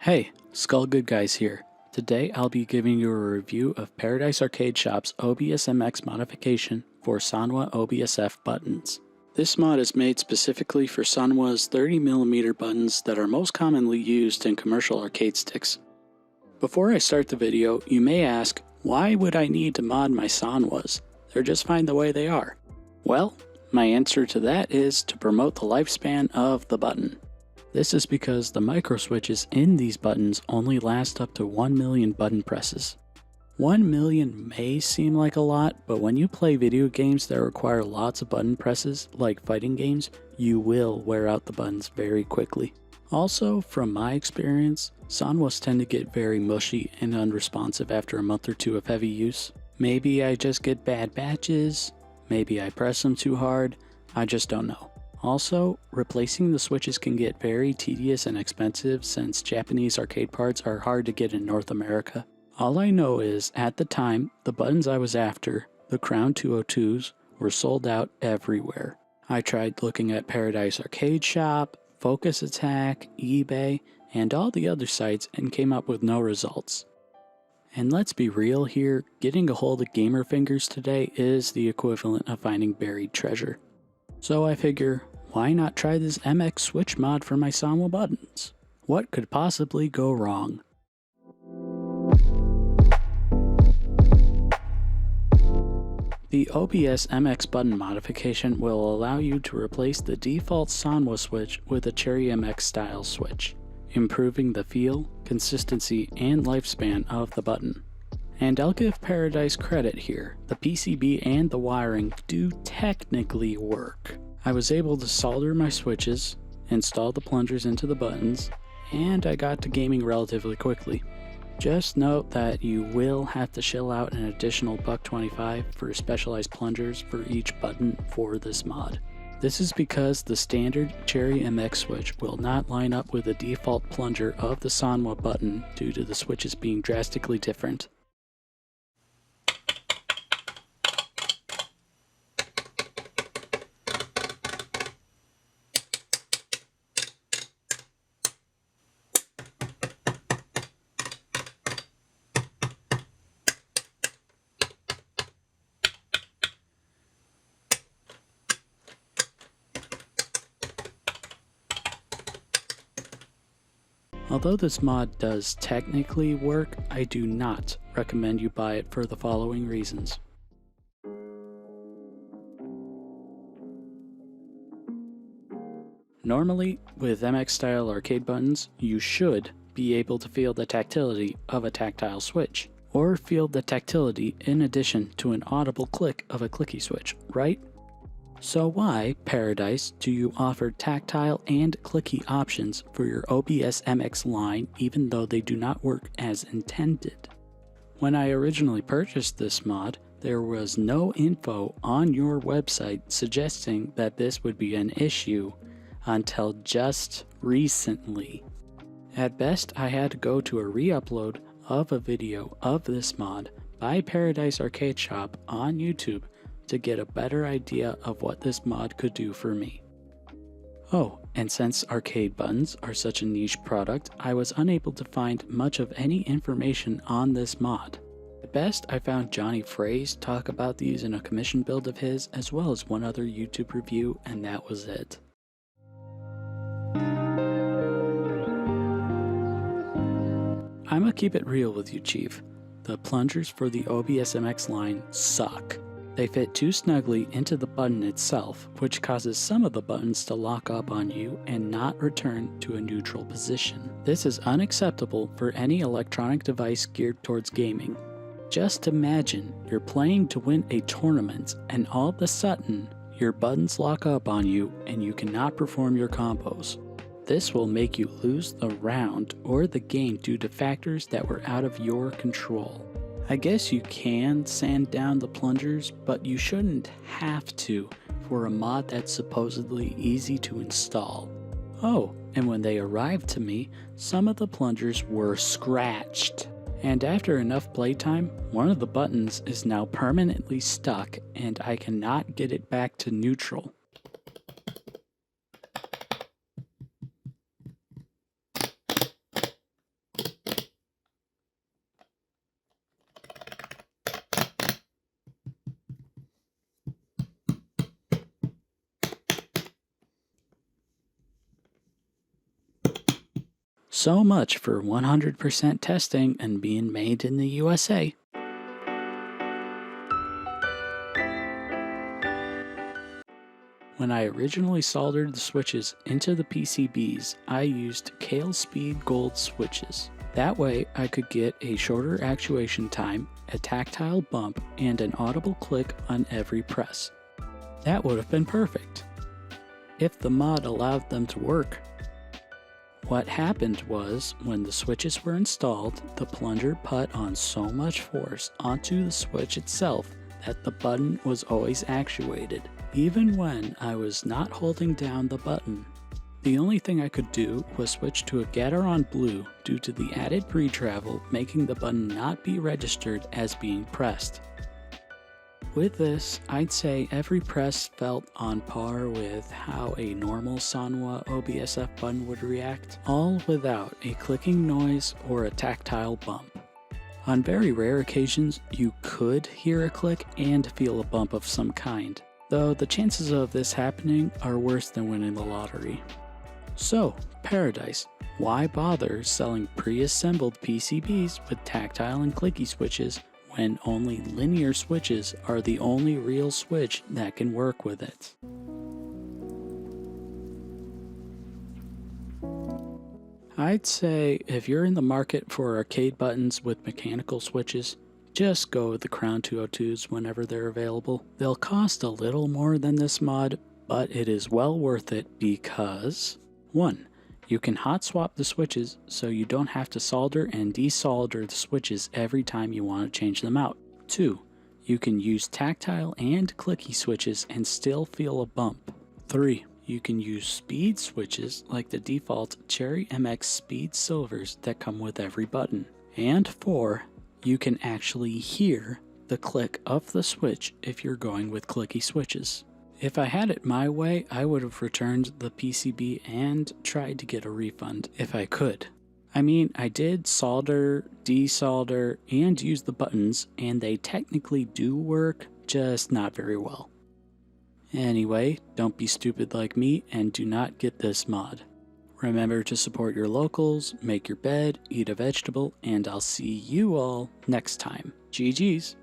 Hey, Skull Good Guys here. Today I'll be giving you a review of Paradise Arcade Shop's OBS-MX modification for Sanwa OBSF buttons. This mod is made specifically for Sanwa's 30mm buttons that are most commonly used in commercial arcade sticks. Before I start the video, you may ask, why would I need to mod my Sanwas? They're just fine the way they are. Well, my answer to that is to promote the lifespan of the button. This is because the micro switches in these buttons only last up to 1 million button presses. 1 million may seem like a lot, but when you play video games that require lots of button presses, like fighting games, you will wear out the buttons very quickly. Also, from my experience, Sanwas tend to get very mushy and unresponsive after a month or two of heavy use. Maybe I just get bad batches, maybe I press them too hard, I just don't know. Also, replacing the switches can get very tedious and expensive since Japanese arcade parts are hard to get in North America. All I know is, at the time, the buttons I was after, the Crown 202s, were sold out everywhere. I tried looking at Paradise Arcade Shop, Focus Attack, eBay, and all the other sites and came up with no results. And let's be real here, getting a hold of gamer fingers today is the equivalent of finding buried treasure. So I figure, why not try this MX Switch mod for my Sanwa buttons? What could possibly go wrong? The OBS-MX button modification will allow you to replace the default Sanwa switch with a Cherry MX style switch, improving the feel, consistency, and lifespan of the button. And I'll give Paradise credit here, the PCB and the wiring do technically work. I was able to solder my switches, install the plungers into the buttons, and I got to gaming relatively quickly. Just note that you will have to shell out an additional $1.25 for specialized plungers for each button for this mod. This is because the standard Cherry MX switch will not line up with the default plunger of the Sanwa button due to the switches being drastically different. Although this mod does technically work, I do not recommend you buy it for the following reasons. Normally, with MX style arcade buttons, you should be able to feel the tactility of a tactile switch, or feel the tactility in addition to an audible click of a clicky switch, right? So why, Paradise, do you offer tactile and clicky options for your OBS-MX line even though they do not work as intended? When I originally purchased this mod, there was no info on your website suggesting that this would be an issue until just recently. At best, I had to go to a re-upload of a video of this mod by Paradise Arcade Shop on YouTube to get a better idea of what this mod could do for me. Oh, and since arcade buttons are such a niche product, I was unable to find much of any information on this mod. At best, I found Johnny Phrase talk about these in a commission build of his, as well as one other YouTube review, and that was it. I'ma keep it real with you, Chief. The plungers for the OBS-MX line suck. They fit too snugly into the button itself, which causes some of the buttons to lock up on you and not return to a neutral position. This is unacceptable for any electronic device geared towards gaming. Just imagine you're playing to win a tournament and all of a sudden, your buttons lock up on you and you cannot perform your combos. This will make you lose the round or the game due to factors that were out of your control. I guess you can sand down the plungers, but you shouldn't have to for a mod that's supposedly easy to install. Oh, and when they arrived to me, some of the plungers were scratched. And after enough playtime, one of the buttons is now permanently stuck and I cannot get it back to neutral. So much for 100% testing and being made in the USA. When I originally soldered the switches into the PCBs, I used Kale Speed Gold switches. That way I could get a shorter actuation time, a tactile bump, and an audible click on every press. That would have been perfect, if the mod allowed them to work. What happened was, when the switches were installed, the plunger put on so much force onto the switch itself that the button was always actuated, even when I was not holding down the button. The only thing I could do was switch to a Gateron Blue due to the added pre-travel making the button not be registered as being pressed. With this, I'd say every press felt on par with how a normal Sanwa OBSF button would react, all without a clicking noise or a tactile bump. On very rare occasions, you could hear a click and feel a bump of some kind, though the chances of this happening are worse than winning the lottery. So, Paradise, why bother selling pre-assembled PCBs with tactile and clicky switches when only linear switches are the only real switch that can work with it? I'd say if you're in the market for arcade buttons with mechanical switches, just go with the Crown 202s whenever they're available. They'll cost a little more than this mod, but it is well worth it because 1. You can hot swap the switches so you don't have to solder and desolder the switches every time you want to change them out. 2. You can use tactile and clicky switches and still feel a bump. 3. You can use speed switches like the default Cherry MX Speed Silvers that come with every button. And 4. You can actually hear the click of the switch if you're going with clicky switches. If I had it my way, I would have returned the PCB and tried to get a refund if I could. I mean, I did solder, desolder, and use the buttons, and they technically do work, just not very well. Anyway, don't be stupid like me and do not get this mod. Remember to support your locals, make your bed, eat a vegetable, and I'll see you all next time. GG's!